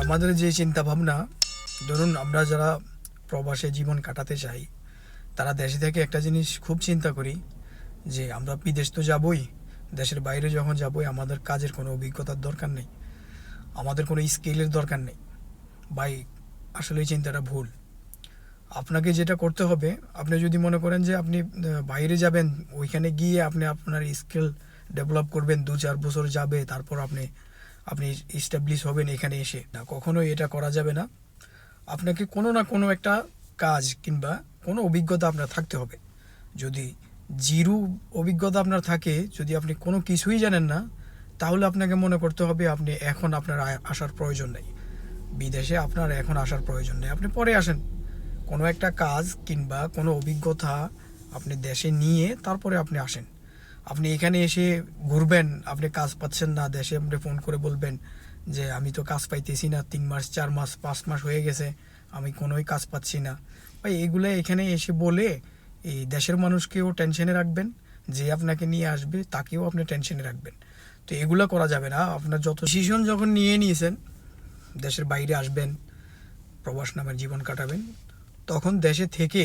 আমাদের যে চিন্তা ভাবনা, ধরুন আমরা যারা প্রবাসে জীবন কাটাতে চাই তারা দেশে থেকে একটা জিনিস খুব চিন্তা করি যে আমরা বিদেশ তো যাবই, দেশের বাইরে যখন যাবই আমাদের কাজের কোনো অভিজ্ঞতার দরকার নেই, আমাদের কোনো স্কিলের দরকার নেই। ভাই, আসলে এই চিন্তাটা ভুল। আপনাকে যেটা করতে হবে, আপনি যদি মনে করেন যে আপনি বাইরে যাবেন, ওইখানে গিয়ে আপনি আপনার স্কিল ডেভেলপ করবেন, 2-4 বছর যাবে, তারপর আপনি আপনি এস্টাবলিশ হবেন এখানে এসে, না, কখনোই এটা করা যাবে না। আপনাকে কোনো না কোনো একটা কাজ কিংবা কোনো অভিজ্ঞতা আপনার থাকতে হবে। যদি জিরো অভিজ্ঞতা আপনার থাকে, যদি আপনি কোনো কিছুই জানেন না, তাহলে আপনাকে মনে করতে হবে আপনি এখন আপনার আসার প্রয়োজন নেই, বিদেশে আপনার এখন আসার প্রয়োজন নেই, আপনি পরে আসেন। কোনো একটা কাজ কিংবা কোনো অভিজ্ঞতা আপনি দেশে নিয়ে তারপরে আপনি আসেন। আপনি এখানে এসে ঘুরবেন, আপনি কাজ পাচ্ছেন না, দেশে আপনি ফোন করে বলবেন যে আমি তো কাজ পাইতেছি না, 3 মাস 4 মাস 5 মাস হয়ে গেছে, আমি কোনোই কাজ পাচ্ছি না। ভাই, এগুলো এখানে এসে বলে এই দেশের মানুষকেও টেনশনে রাখবেন, যে আপনাকে নিয়ে আসবে তাকেও আপনি টেনশনে রাখবেন। তো এগুলো করা যাবে না। আপনার যত ডিসিশন যখন নিয়ে নিয়েছেন দেশের বাইরে আসবেন, প্রবাস নামের জীবন কাটাবেন, তখন দেশে থেকে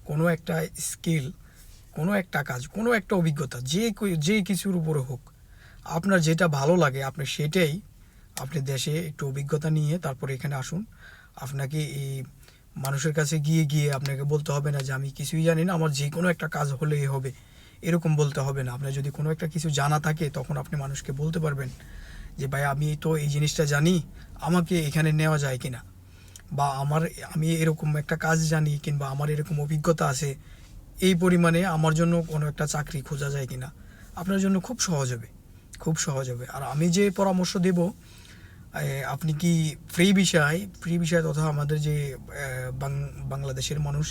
কোনো একটা স্কিল, কোনো একটা কাজ, কোনো একটা অভিজ্ঞতা, যে কিছুর উপরে হোক, আপনার যেটা ভালো লাগে আপনি সেটাই, আপনি দেশে একটু অভিজ্ঞতা নিয়ে তারপরে এখানে আসুন। আপনাকে এই মানুষের কাছে গিয়ে গিয়ে আপনাকে বলতে হবে না যে আমি কিছুই জানি না, আমার যে কোনো একটা কাজ হলেই হবে, এরকম বলতে হবে না। আপনার যদি কোনো একটা কিছু জানা থাকে তখন আপনি মানুষকে বলতে পারবেন যে ভাই, আমি তো এই জিনিসটা জানি, আমাকে এখানে নেওয়া যায় কিনা, বা আমি এরকম একটা কাজ জানি কিংবা আমার এরকম অভিজ্ঞতা আছে, এই পরিমাণে আমার জন্য কোনো একটা চাকরি খোঁজা যায় কিনা। আপনার জন্য খুব সহজ হবে, খুব সহজ হবে। আর আমি যে পরামর্শ দেব, আপনি কি ফ্রি বিষয় তথা আমাদের যে বাংলাদেশের মানুষ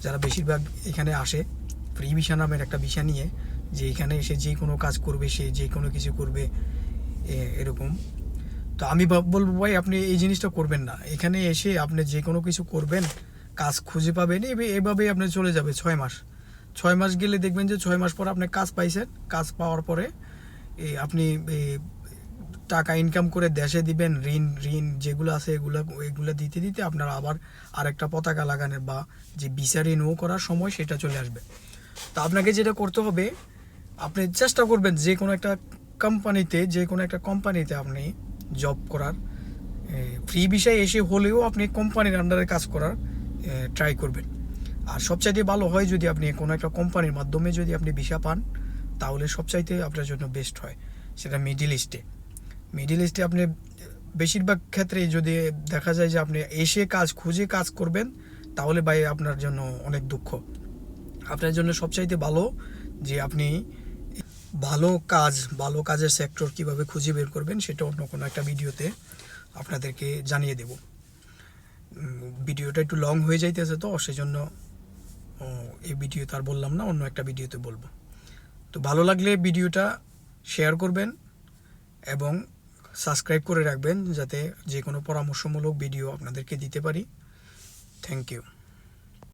যারা বেশিরভাগ এখানে আসে, ফ্রি ভিসা নামের একটা ভিসা নিয়ে, যে এখানে এসে যে কোনো কাজ করবে, সে যে কোনো কিছু করবে, এরকম। তো আমি বলবো ভাই, আপনি এই জিনিসটা করবেন না। এখানে এসে আপনি যে কোনো কিছু করবেন, কাজ খুঁজে পাবেন, এভাবেই আপনি চলে যাবে 6 মাস। 6 মাস গেলে দেখবেন যে 6 মাস পর আপনি কাজ পাইছেন, কাজ পাওয়ার পরে আপনি টাকা ইনকাম করে দেশে দিবেন, ঋণ ঋণ যেগুলো আছে এগুলো দিতে দিতে আপনার আবার আরেকটা পতাকা লাগানোর বা যে ভিসা রিনিউ করার সময় সেটা চলে আসবে। তো আপনাকে যেটা করতে হবে, আপনি চেষ্টা করবেন যে কোনো একটা কোম্পানিতে আপনি জব করার, ফ্রি ভিসায় এসে হলেও আপনি কোম্পানির আন্ডারে কাজ করার ট্রাই করবেন। আর সবচাইতে ভালো হয় যদি আপনি কোনো একটা কোম্পানির মাধ্যমে যদি আপনি ভিসা পান, তাহলে সবচাইতে আপনার জন্য বেস্ট হয়। সেটা মিডিল ইস্টে আপনি বেশিরভাগ ক্ষেত্রে যদি দেখা যায় যে আপনি এসে খুঁজে কাজ করবেন, তাহলে ভাই আপনার জন্য অনেক দুঃখ। আপনার জন্য সবচাইতে ভালো যে আপনি ভালো কাজের সেক্টর কিভাবে খুঁজে বের করবেন সেটা অন্য কোনো একটা ভিডিওতে আপনাদেরকে জানিয়ে দেব। ভিডিওটা একটু লং হয়ে যাইতেছে, তো সেজন্য এই ভিডিওতে আর বললাম না, অন্য একটা ভিডিওতে বলবো। তো ভালো লাগলে ভিডিওটা শেয়ার করবেন এবং সাবস্ক্রাইব করে রাখবেন, যাতে যে কোনো পরামর্শমূলক ভিডিও আপনাদেরকে দিতে পারি। Thank you.